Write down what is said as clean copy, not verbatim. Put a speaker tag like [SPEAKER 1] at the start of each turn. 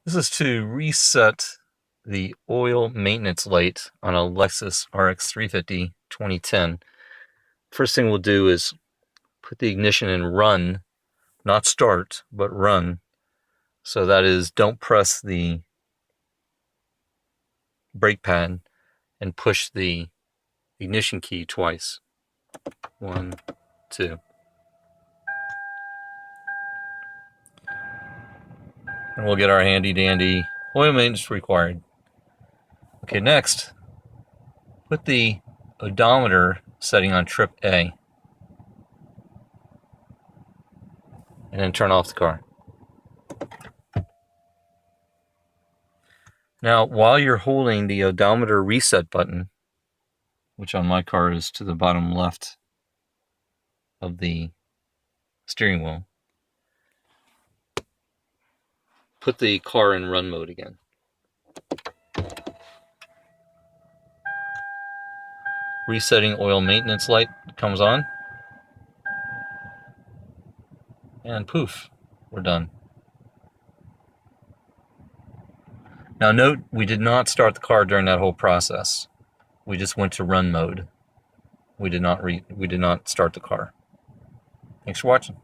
[SPEAKER 1] This is to reset the oil maintenance light on a Lexus RX 350 2010. First thing we'll do is put the ignition in run, not start, but run. So that is, don't press the brake pad and push the ignition key twice. 1, 2. And we'll get our handy dandy oil maintenance required. Okay, next, put the odometer setting on trip A. And then turn off the car. Now, while you're holding the odometer reset button, which on my car is to the bottom left of the steering wheel, put the car in run mode again. Resetting oil maintenance light comes on. And poof, we're done. Now note, we did not start the car during that whole process. We just went to run mode. We did not start the car. Thanks for watching.